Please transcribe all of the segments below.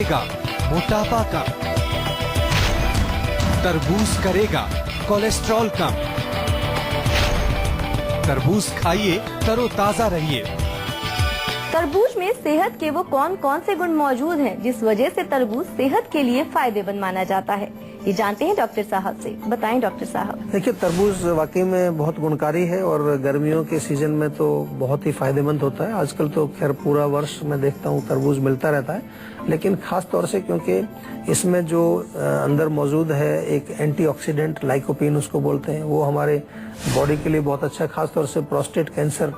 मोटापा कम, तरबूज करेगा कोलेस्ट्रॉल कम। तरबूज खाइए, तरोताजा रहिए। तरबूज में सेहत के वो कौन कौन से गुण मौजूद हैं जिस वजह से तरबूज सेहत के लिए फायदेमंद माना जाता है, ये जानते हैं डॉक्टर साहब से। बताएं डॉक्टर साहब। देखिए, तरबूज वाकई में बहुत गुणकारी है और गर्मियों के सीजन में तो बहुत ही फायदेमंद होता है। आजकल तो खैर पूरा वर्ष मैं देखता हूँ तरबूज मिलता रहता है, लेकिन खास तौर से क्योंकि इसमें जो अंदर मौजूद है एक एंटीऑक्सीडेंट लाइकोपीन उसको बोलते हैं, वो हमारे बॉडी के लिए बहुत अच्छा है। खास तौर से प्रोस्टेट कैंसर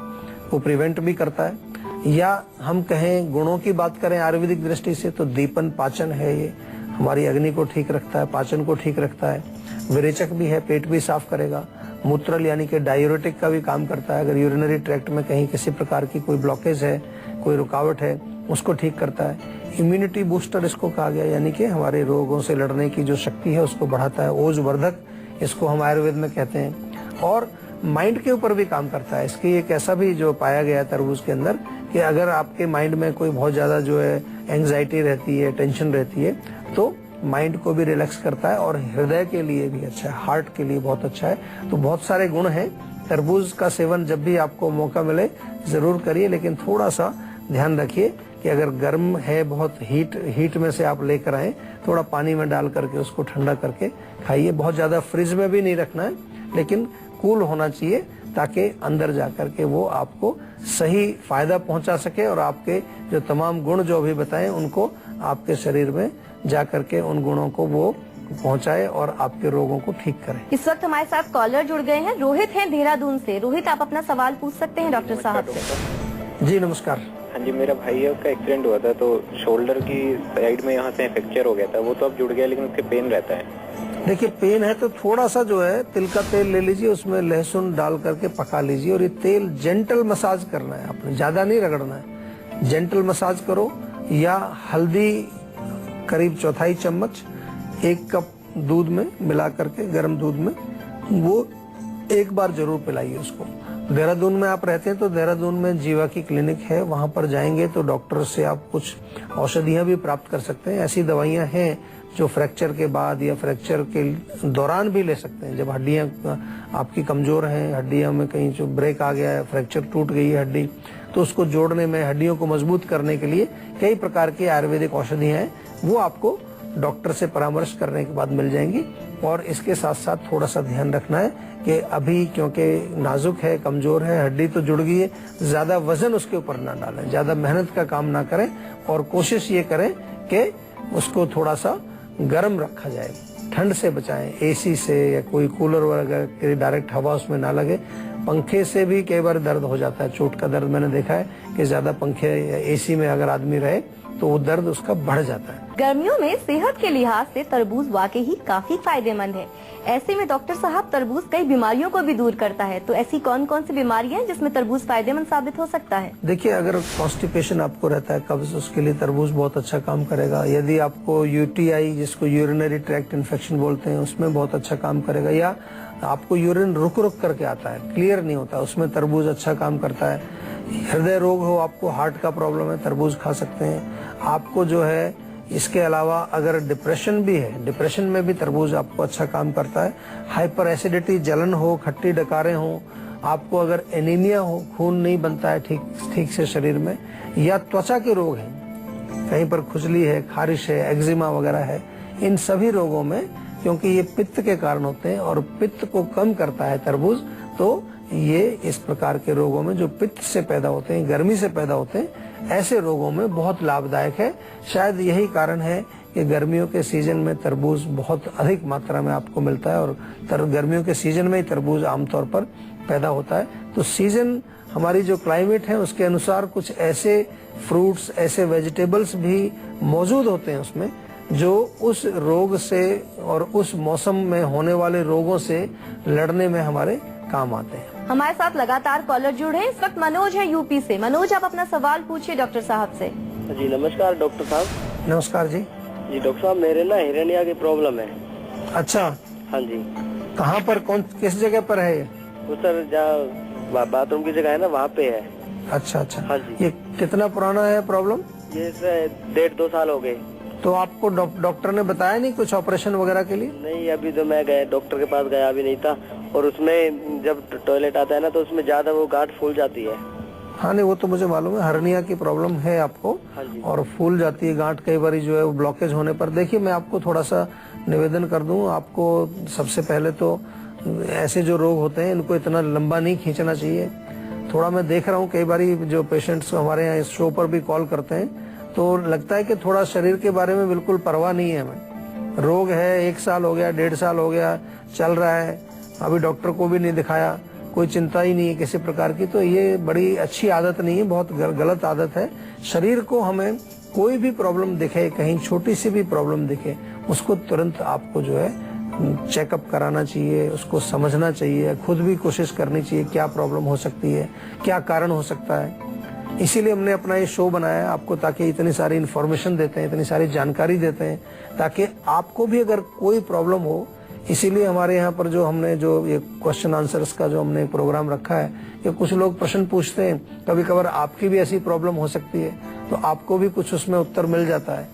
को प्रिवेंट भी करता है। या हम कहें गुणों की बात करें आयुर्वेदिक दृष्टि से तो दीपन पाचन है, ये हमारी अग्नि को ठीक रखता है, पाचन को ठीक रखता है। विरेचक भी है, पेट भी साफ करेगा। मूत्रल यानी कि डायूरेटिक का भी काम करता है। अगर यूरिनरी ट्रैक्ट में कहीं किसी प्रकार की कोई ब्लॉकेज है, कोई रुकावट है, उसको ठीक करता है। इम्यूनिटी बूस्टर इसको कहा गया, यानी कि हमारे रोगों से लड़ने की जो शक्ति है उसको बढ़ाता है। ओजवर्धक इसको हम आयुर्वेद में कहते हैं। और माइंड के ऊपर भी काम करता है। इसकी एक ऐसा भी जो पाया गया है तरबूज के अंदर कि अगर आपके माइंड में कोई बहुत ज्यादा जो है एंजाइटी रहती है, टेंशन रहती है, तो माइंड को भी रिलैक्स करता है और हृदय के लिए भी अच्छा है, हार्ट के लिए बहुत अच्छा है। तो बहुत सारे गुण हैं। तरबूज का सेवन जब भी आपको मौका मिले जरूर करिए, लेकिन थोड़ा सा ध्यान रखिए कि अगर गर्म है बहुत, हीट में से आप लेकर आए, थोड़ा पानी में डाल करके उसको ठंडा करके खाइए। बहुत ज्यादा फ्रिज में भी नहीं रखना है, लेकिन कूल होना चाहिए ताकि अंदर जाकर के वो आपको सही फायदा पहुंचा सके और आपके जो तमाम गुण जो अभी बताएं उनको आपके शरीर में जाकर के उन गुणों को वो पहुंचाए और आपके रोगों को ठीक करे। इस वक्त हमारे साथ कॉलर जुड़ गए हैं। रोहित हैं देहरादून से। रोहित, आप अपना सवाल पूछ सकते हैं डॉक्टर साहब से। जी नमस्कार। हाँ जी, मेरा भाई है, उसका एक्सीडेंट हुआ था तो शोल्डर की साइड में यहाँ से फ्रैक्चर हो गया था। वो तो अब जुड़ गया, लेकिन उसके पेन रहता है। देखिए, पेन है तो थोड़ा सा जो है तिल का तेल ले लीजिए, उसमें लहसुन डाल करके पका लीजिए और ये तेल जेंटल मसाज करना है, आपने ज्यादा नहीं रगड़ना है। जेंटल मसाज करो। या हल्दी करीब 1/4 चम्मच 1 कप दूध में मिला करके, गर्म दूध में, वो एक बार जरूर पिलाइए उसको। देहरादून में आप रहते हैं तो देहरादून में जीवा की क्लिनिक है, वहां पर जाएंगे तो डॉक्टर से आप कुछ औषधियां भी प्राप्त कर सकते हैं। ऐसी दवाइयां हैं जो फ्रैक्चर के बाद या फ्रैक्चर के दौरान भी ले सकते हैं। जब हड्डियां आपकी कमजोर हैं, हड्डियों में कहीं जो ब्रेक आ गया है, फ्रैक्चर टूट गई है हड्डी, तो उसको जोड़ने में, हड्डियों को मजबूत करने के लिए कई प्रकार की आयुर्वेदिक औषधियां हैं, वो आपको डॉक्टर से परामर्श करने के बाद मिल जाएंगी। और इसके साथ साथ थोड़ा सा ध्यान रखना है कि अभी क्योंकि नाजुक है, कमजोर है, हड्डी तो जुड़ गई है, ज्यादा वजन उसके ऊपर ना डालें, ज्यादा मेहनत का काम ना करें और कोशिश ये करें कि उसको थोड़ा सा गर्म रखा जाए, ठंड से बचाएं। एसी से या कोई कूलर वगैरह की डायरेक्ट हवा उसमें ना लगे। पंखे से भी कई बार दर्द हो जाता है, चोट का दर्द मैंने देखा है कि ज्यादा पंखे या एसी में अगर आदमी रहे तो वो दर्द उसका बढ़ जाता है। गर्मियों में सेहत के लिहाज से तरबूज वाकई ही काफी फायदेमंद है। ऐसे में डॉक्टर साहब, तरबूज कई बीमारियों को भी दूर करता है, तो ऐसी कौन कौन सी बीमारियां हैं जिसमें तरबूज फायदेमंद साबित हो सकता है? देखिए, अगर कॉन्स्टिपेशन आपको रहता है, कब्ज, उसके लिए तरबूज बहुत अच्छा काम करेगा। यदि आपको यूटीआई, जिसको यूरिनरी ट्रैक्ट इन्फेक्शन बोलते हैं, उसमें बहुत अच्छा काम करेगा। या आपको यूरिन रुक रुक करके आता है, क्लियर नहीं होता, उसमें तरबूज अच्छा काम करता है। हृदय रोग हो, आपको हार्ट का प्रॉब्लम है, तरबूज खा सकते हैं। आपको जो है इसके अलावा अगर डिप्रेशन भी है, डिप्रेशन में भी तरबूज आपको अच्छा काम करता है। हाइपर एसिडिटी, जलन हो, खट्टी डकारें हो, आपको अगर एनीमिया हो, खून नहीं बनता है ठीक से शरीर में, या त्वचा के रोग हैं, कहीं पर खुजली है, खारिश है, एक्जिमा वगैरह है, इन सभी रोगों में, क्योंकि ये पित्त के कारण होते हैं और पित्त को कम करता है तरबूज, तो ये इस प्रकार के रोगों में जो पित्त से पैदा होते हैं, गर्मी से पैदा होते हैं, ऐसे रोगों में बहुत लाभदायक है। शायद यही कारण है कि गर्मियों के सीजन में तरबूज बहुत अधिक मात्रा में आपको मिलता है और गर्मियों के सीजन में ही तरबूज आमतौर पर पैदा होता है। तो सीजन, हमारी जो क्लाइमेट है उसके अनुसार कुछ ऐसे फ्रूट्स, ऐसे वेजिटेबल्स भी मौजूद होते हैं उसमें, जो उस रोग से और उस मौसम में होने वाले रोगों से लड़ने में हमारे काम आते हैं। हमारे साथ लगातार कॉलर जुड़े हैं। इस वक्त मनोज है यूपी से। मनोज, आप अपना सवाल पूछिए डॉक्टर साहब से। जी नमस्कार डॉक्टर साहब। नमस्कार जी। जी डॉक्टर साहब, मेरे ना हिरनिया की प्रॉब्लम है। अच्छा, हाँ जी। कहाँ पर, किस जगह पर है ये? वो सर जहाँ बाथरूम की जगह है ना, वहाँ पे है। अच्छा अच्छा। हाँ जी। ये कितना पुराना है प्रॉब्लम? ये सर 1.5-2 साल हो गए। तो आपको डॉक्टर ने बताया नहीं कुछ ऑपरेशन वगैरह के लिए? नहीं, अभी तो मैं गया डॉक्टर के पास गया भी नहीं था। और उसमें जब टॉयलेट आता है ना तो उसमें ज्यादा वो गांठ फूल जाती है। हाँ नहीं, वो तो मुझे मालूम है, हर्निया की प्रॉब्लम है आपको। हाँ जी। और फूल जाती है गांठ कई बार जो है वो ब्लॉकेज होने पर। देखिए मैं आपको थोड़ा सा निवेदन कर दूं, आपको सबसे पहले तो ऐसे जो रोग होते हैं इनको इतना लंबा नहीं खींचना चाहिए। थोड़ा मैं देख रहा हूँ कई बार जो पेशेंट्स हमारे यहाँ इस शो पर भी कॉल करते हैं तो लगता है कि थोड़ा शरीर के बारे में बिल्कुल परवाह नहीं है हमें। रोग है, 1 साल हो गया, 1.5 साल हो गया, चल रहा है, अभी डॉक्टर को भी नहीं दिखाया, कोई चिंता ही नहीं है किसी प्रकार की। तो ये बड़ी अच्छी आदत नहीं है, बहुत गलत आदत है। शरीर को हमें कोई भी प्रॉब्लम दिखे, कहीं छोटी सी भी प्रॉब्लम दिखे, उसको तुरंत आपको जो है चेकअप कराना चाहिए, उसको समझना चाहिए, खुद भी कोशिश करनी चाहिए क्या प्रॉब्लम हो सकती है, क्या कारण हो सकता है। इसीलिए हमने अपना ये शो बनाया है आपको, ताकि इतनी सारी इन्फॉर्मेशन देते हैं, इतनी सारी जानकारी देते हैं, ताकि आपको भी अगर कोई प्रॉब्लम हो। इसीलिए हमारे यहाँ पर जो हमने जो ये क्वेश्चन आंसर्स का जो हमने प्रोग्राम रखा है, ये कुछ लोग प्रश्न पूछते हैं, कभी कभार आपकी भी ऐसी प्रॉब्लम हो सकती है तो आपको भी कुछ उसमें उत्तर मिल जाता है।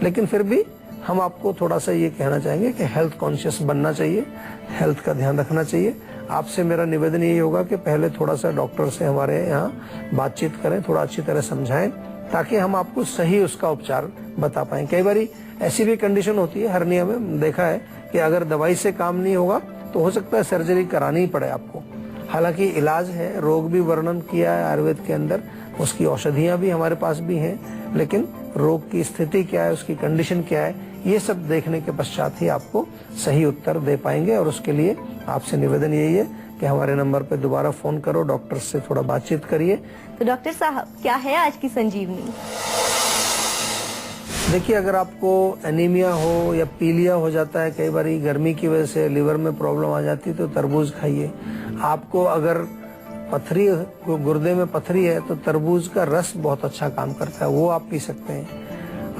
लेकिन फिर भी हम आपको थोड़ा सा ये कहना चाहेंगे कि हेल्थ कॉन्शियस बनना चाहिए, हेल्थ का ध्यान रखना चाहिए। आपसे मेरा निवेदन यही होगा कि पहले थोड़ा सा डॉक्टर से हमारे यहाँ बातचीत करें, थोड़ा अच्छी तरह समझाएं, ताकि हम आपको सही उसका उपचार बता पाएं। कई बार ऐसी भी कंडीशन होती है हर्निया में, देखा है कि अगर दवाई से काम नहीं होगा तो हो सकता है सर्जरी करानी ही पड़े आपको। हालांकि इलाज है, रोग भी वर्णन किया है आयुर्वेद के अंदर, उसकी औषधियां भी हमारे पास भी हैं, लेकिन रोग की स्थिति क्या है, उसकी कंडीशन क्या है, ये सब देखने के पश्चात ही आपको सही उत्तर दे पाएंगे। और उसके लिए आपसे निवेदन यही है कि हमारे नंबर पर दोबारा फोन करो, डॉक्टर से थोड़ा बातचीत करिए। तो डॉक्टर साहब, क्या है आज की संजीवनी? देखिए, अगर आपको एनीमिया हो या पीलिया हो जाता है, कई बार गर्मी की वजह से लिवर में प्रॉब्लम आ जाती है, तो तरबूज खाइए। आपको अगर पथरी, गुर्दे में पथरी है, तो तरबूज का रस बहुत अच्छा काम करता है, वो आप पी सकते हैं।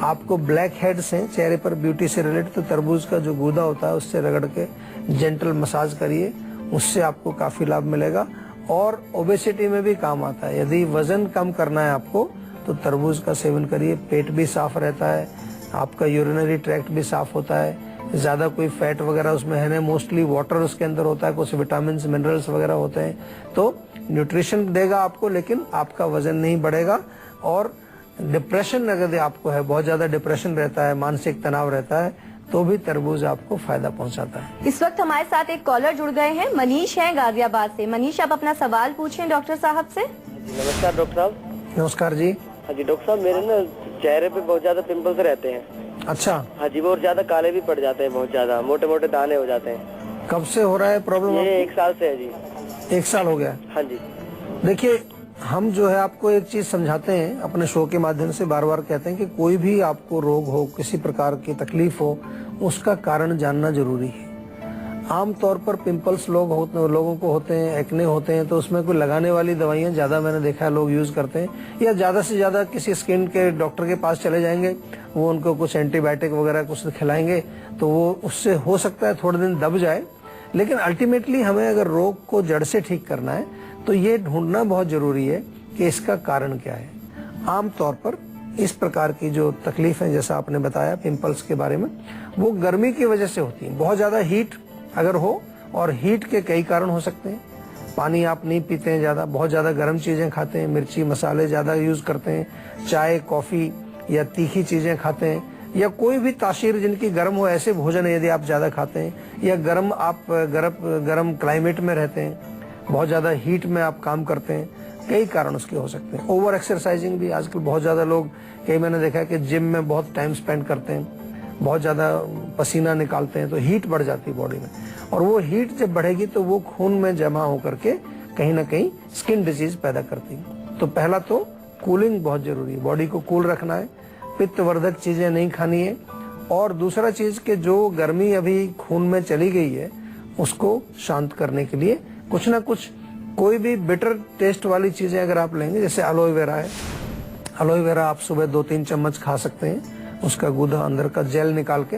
आपको ब्लैक हेड्स हैं चेहरे पर ब्यूटी से रिलेटेड, तो तरबूज का जो गूदा होता है उससे रगड़ के जेंटल मसाज करिए, उससे आपको काफी लाभ मिलेगा। और ओबेसिटी में भी काम आता है, यदि वजन कम करना है आपको तो तरबूज का सेवन करिए। पेट भी साफ रहता है, आपका यूरिनरी ट्रैक्ट भी साफ होता है, ज्यादा कोई फैट वगैरह उसमें है नहीं, मोस्टली वाटर उसके अंदर होता है, कुछ विटामिन मिनरल्स वगैरह होते हैं, तो न्यूट्रिशन देगा आपको, लेकिन आपका वजन नहीं बढ़ेगा। और डिप्रेशन अगर आपको है, बहुत ज्यादा डिप्रेशन रहता है, मानसिक तनाव रहता है, तो भी तरबूज आपको फायदा पहुंचाता है। इस वक्त हमारे साथ एक कॉलर जुड़ गए हैं, मनीष हैं गाजियाबाद से। मनीष, आप अपना सवाल पूछें डॉक्टर साहब से। नमस्कार डॉक्टर साहब। नमस्कार जी। हाँ जी डॉक्टर साहब, मेरे ना चेहरे पे बहुत ज्यादा पिंपल्स रहते हैं। अच्छा। हाँ जी, वो और ज्यादा काले भी पड़ जाते हैं, बहुत ज्यादा मोटे मोटे दाने हो जाते हैं। कब से हो रहा है प्रॉब्लम? ये 1 साल से है जी। 1 साल हो गया? हाँ जी। देखिए, हम जो है आपको एक चीज समझाते हैं, अपने शो के माध्यम से बार बार कहते हैं कि कोई भी आपको रोग हो, किसी प्रकार की तकलीफ हो, उसका कारण जानना जरूरी है। आमतौर पर पिंपल्स लोगों को होते हैं, एक्ने होते हैं, तो उसमें कोई लगाने वाली दवाइयां ज्यादा मैंने देखा है लोग यूज करते हैं, या ज्यादा से ज्यादा किसी स्किन के डॉक्टर के पास चले जाएंगे, वो उनको कुछ एंटीबायोटिक वगैरह कुछ खिलाएंगे, तो वो उससे हो सकता है थोड़े दिन दब जाए। लेकिन अल्टीमेटली हमें अगर रोग को जड़ से ठीक करना है तो ये ढूंढना बहुत जरूरी है कि इसका कारण क्या है। आमतौर पर इस प्रकार की जो तकलीफ है, जैसा आपने बताया पिंपल्स के बारे में, वो गर्मी की वजह से होती है। बहुत ज्यादा हीट अगर हो, और हीट के कई कारण हो सकते हैं, पानी आप नहीं पीते हैं ज्यादा, बहुत ज्यादा गर्म चीजें खाते हैं, मिर्ची मसाले ज्यादा यूज करते हैं, चाय कॉफी या तीखी चीजें खाते हैं, या कोई भी तासीर जिनकी गर्म हो ऐसे भोजन यदि आप ज्यादा खाते हैं, या आप गर्म क्लाइमेट में रहते हैं, बहुत ज्यादा हीट में आप काम करते हैं, कई कारण उसके हो सकते हैं। ओवर एक्सरसाइजिंग भी आजकल बहुत ज्यादा लोग, कई मैंने देखा है कि जिम में बहुत टाइम स्पेंड करते हैं, बहुत ज्यादा पसीना निकालते हैं, तो हीट बढ़ जाती है बॉडी में, और वो हीट जब बढ़ेगी तो वो खून में जमा होकर के कहीं ना कहीं स्किन डिजीज पैदा करती है। तो पहला तो कूलिंग बहुत जरूरी है, बॉडी को कूल रखना है, पित्तवर्धक चीजें नहीं खानी है, और दूसरा चीज के जो गर्मी अभी खून में चली गई है उसको शांत करने के लिए कुछ ना कुछ, कोई भी बिटर टेस्ट वाली चीजें अगर आप लेंगे, जैसे एलोवेरा है, एलोवेरा आप सुबह 2-3 चम्मच खा सकते हैं, उसका गूदा अंदर का जेल निकाल के।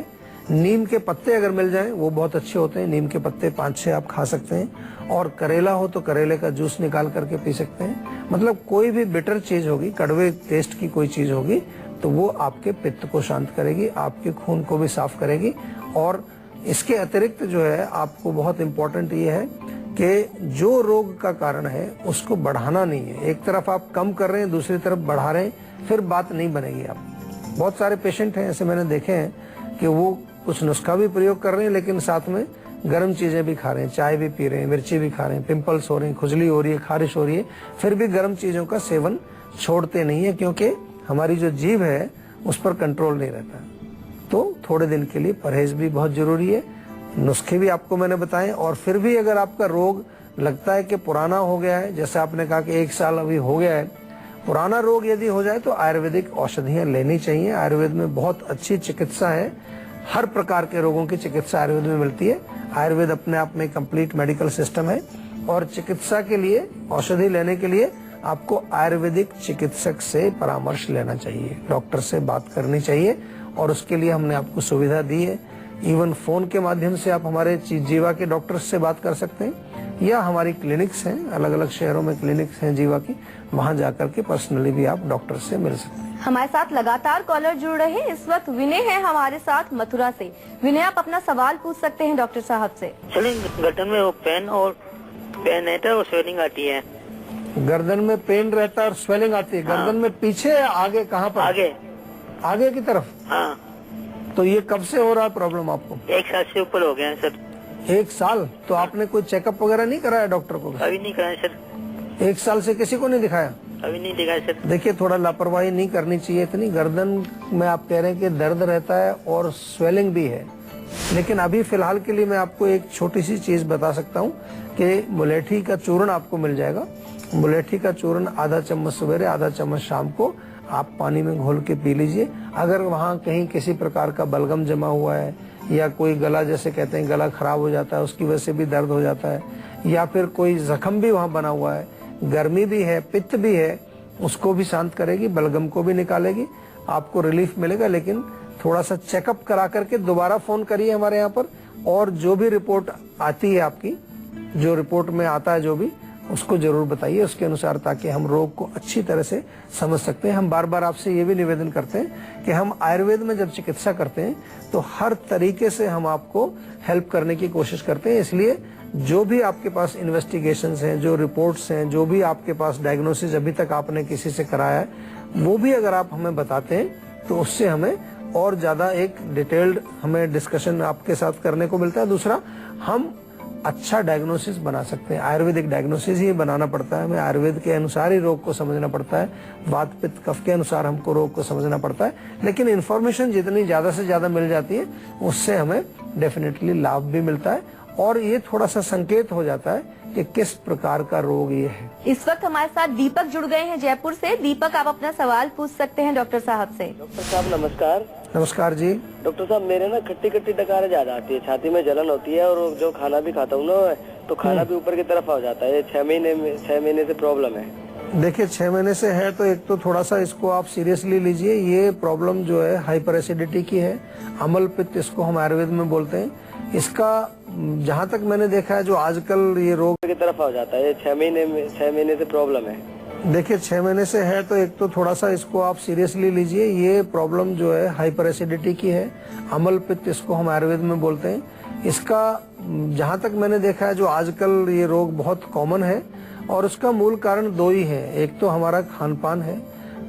नीम के पत्ते अगर मिल जाएं वो बहुत अच्छे होते हैं, नीम के पत्ते 5-6 आप खा सकते हैं, और करेला हो तो करेले का जूस निकाल करके पी सकते हैं। मतलब कोई भी बिटर चीज होगी, कड़वे टेस्ट की कोई चीज होगी, तो वो आपके पित्त को शांत करेगी, आपके खून को भी साफ करेगी। और इसके अतिरिक्त जो है आपको बहुत इम्पोर्टेंट ये है कि जो रोग का कारण है उसको बढ़ाना नहीं है। एक तरफ आप कम कर रहे हैं, दूसरी तरफ बढ़ा रहे हैं, फिर बात नहीं बनेगी। आप बहुत सारे पेशेंट हैं ऐसे मैंने देखे हैं कि वो कुछ नुस्खा भी प्रयोग कर रहे हैं लेकिन साथ में गर्म चीजें भी खा रहे हैं, चाय भी पी रहे हैं, मिर्ची भी खा रहे हैं, पिंपल्स हो रहे हैं, खुजली हो रही है, खारिश हो रही है, फिर भी गर्म चीजों का सेवन छोड़ते नहीं है क्योंकि हमारी जो जीभ है उस पर कंट्रोल नहीं रहता। तो थोड़े दिन के लिए परहेज भी बहुत जरूरी है। नुस्खे भी आपको मैंने बताए। और फिर भी अगर आपका रोग लगता है कि पुराना हो गया है, जैसे आपने कहा कि 1 साल अभी हो गया है, पुराना रोग यदि हो जाए तो आयुर्वेदिक औषधियां लेनी चाहिए। आयुर्वेद में बहुत अच्छी चिकित्सा है, हर प्रकार के रोगों की चिकित्सा आयुर्वेद में मिलती है। आयुर्वेद अपने आप में कंप्लीट मेडिकल सिस्टम है और चिकित्सा के लिए, औषधि लेने के लिए आपको आयुर्वेदिक चिकित्सक से परामर्श लेना चाहिए, डॉक्टर से बात करनी चाहिए और उसके लिए हमने आपको सुविधा दी है। इवन फोन के माध्यम से आप हमारे जीवा के डॉक्टर से बात कर सकते हैं या हमारी क्लिनिक्स हैं, अलग अलग शहरों में क्लिनिक्स हैं जीवा की, वहां जाकर के पर्सनली भी आप डॉक्टर से मिल सकते हैं। हमारे साथ लगातार कॉलर जुड़ रहे हैं। इस वक्त विनय है हमारे साथ मथुरा से। विनय, आप अपना सवाल पूछ सकते हैं डॉक्टर साहब से। गर्दन में वो पेन रहता है और स्वेलिंग आती है। गर्दन में पेन रहता है और स्वेलिंग आती है। गर्दन में पीछे या आगे, कहाँ पर? आगे की तरफ। हाँ। तो ये कब से हो रहा है प्रॉब्लम आपको? 1 साल से ऊपर हो गया है सर। 1 साल? तो आपने कोई चेकअप वगैरह नहीं कराया डॉक्टर को? अभी नहीं कराया सर। 1 साल से किसी को नहीं दिखाया? अभी नहीं दिखाया सर। देखिए, थोड़ा लापरवाही नहीं करनी चाहिए इतनी। गर्दन में आप कह रहे हैं कि दर्द रहता है और स्वेलिंग भी है, लेकिन अभी फिलहाल के लिए मैं आपको एक छोटी सी चीज बता सकता हूँ कि मुलेठी का चूर्ण आपको मिल जाएगा। मुलेठी का चूर्ण आधा चम्मच सवेरे, आधा चम्मच शाम को आप पानी में घोल के पी लीजिए। अगर वहाँ कहीं किसी प्रकार का बलगम जमा हुआ है या कोई गला, जैसे कहते हैं गला खराब हो जाता है, उसकी वजह से भी दर्द हो जाता है, या फिर कोई जख्म भी वहाँ बना हुआ है, गर्मी भी है, पित्त भी है, उसको भी शांत करेगी, बलगम को भी निकालेगी, आपको रिलीफ मिलेगा। लेकिन थोड़ा सा चेकअप करा करके दोबारा फोन करिए हमारे यहाँ पर, और जो भी रिपोर्ट आती है आपकी, जो रिपोर्ट में आता है जो भी, उसको जरूर बताइए उसके अनुसार, ताकि हम रोग को अच्छी तरह से समझ सकते हैं। हम बार बार आपसे ये भी निवेदन करते हैं कि हम आयुर्वेद में जब चिकित्सा करते हैं तो हर तरीके से हम आपको हेल्प करने की कोशिश करते हैं। इसलिए जो भी आपके पास इन्वेस्टिगेशंस हैं, जो रिपोर्ट्स हैं, जो भी आपके पास डायग्नोसिस अभी तक आपने किसी से कराया है, वो भी अगर आप हमें बताते हैं तो उससे हमें और ज्यादा एक डिटेल्ड हमें डिस्कशन आपके साथ करने को मिलता है। दूसरा, हम अच्छा डायग्नोसिस बना सकते हैं। आयुर्वेदिक डायग्नोसिस ही बनाना पड़ता है हमें, आयुर्वेद के अनुसार ही रोग को समझना पड़ता है, वात पित्त कफ के अनुसार हमको रोग को समझना पड़ता है। लेकिन इन्फॉर्मेशन जितनी ज्यादा से ज्यादा मिल जाती है उससे हमें डेफिनेटली लाभ भी मिलता है और ये थोड़ा सा संकेत हो जाता है कि किस प्रकार का रोग ये है। इस वक्त हमारे साथ दीपक जुड़ गए हैं जयपुर से। दीपक, आप अपना सवाल पूछ सकते हैं डॉक्टर साहब से। डॉक्टर साहब नमस्कार। नमस्कार जी। डॉक्टर साहब, मेरे ना खट्टी खट्टी डकारें ज्यादा आती है, छाती में जलन होती है और जो खाना भी खाता हूँ ना तो खाना भी ऊपर की तरफ आ जाता है। 6 महीने से प्रॉब्लम है। देखिए, 6 महीने से है तो एक तो थोड़ा सा इसको आप सीरियसली लीजिए। ये प्रॉब्लम जो है हाइपर एसिडिटी की है, अम्ल पित्त इसको हम आयुर्वेद में बोलते हैं। इसका जहाँ तक मैंने देखा है, जो आजकल ये रोग की तरफ आ जाता है, 6 महीने से प्रॉब्लम है। देखिए, 6 महीने से है तो एक तो थोड़ा सा इसको आप सीरियसली लीजिए। ये प्रॉब्लम जो है हाइपर एसिडिटी की है, अम्ल पित्त इसको हम आयुर्वेद में बोलते हैं। इसका जहाँ तक मैंने देखा है, जो आजकल ये रोग बहुत कॉमन है और उसका मूल कारण 2 ही है। एक तो हमारा खान पान है,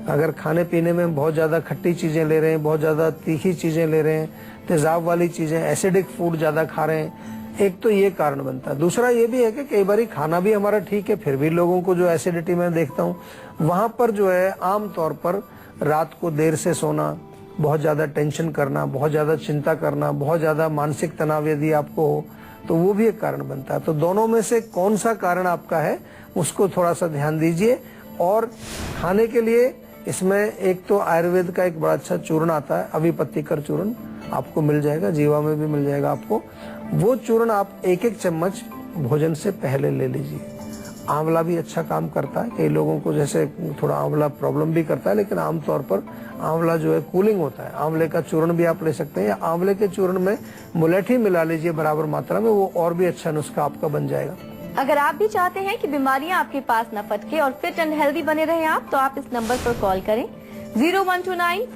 अगर खाने पीने में बहुत ज्यादा खट्टी चीजें ले रहे हैं, बहुत ज्यादा तीखी चीजें ले रहे हैं, तेजाब वाली चीजें, एसिडिक फूड ज्यादा खा रहे हैं, एक तो ये कारण बनता है। दूसरा ये भी है कि कई बार खाना भी हमारा ठीक है, फिर भी लोगों को जो एसिडिटी में देखता हूँ, वहां पर जो है आम तौर पर रात को देर से सोना, बहुत ज्यादा टेंशन करना, बहुत ज्यादा चिंता करना, बहुत ज्यादा मानसिक तनाव यदि आपको हो तो वो भी एक कारण बनता है। तो दोनों में से कौन सा कारण आपका है उसको थोड़ा सा ध्यान दीजिए। और खाने के लिए इसमें एक तो आयुर्वेद का एक बड़ा अच्छा चूर्ण आता है, अविपत्तिकर चूर्ण, आपको मिल जाएगा, जीवा में भी मिल जाएगा आपको। वो चूर्ण आप 1-1 चम्मच भोजन से पहले ले लीजिए। आंवला भी अच्छा काम करता है, कई लोगों को जैसे थोड़ा आंवला प्रॉब्लम भी करता है, लेकिन आमतौर पर आंवला जो है कूलिंग होता है। आंवले का चूर्ण भी आप ले सकते हैं, या आंवले के चूर्ण में मुलेठी मिला लीजिए बराबर मात्रा में, वो और भी अच्छा नुस्खा आपका बन जाएगा। अगर आप भी चाहते हैं कि बीमारियां आपके पास न फटके और फिट एंड हेल्दी बने रहें आप, तो आप इस नंबर पर कॉल करें। 0129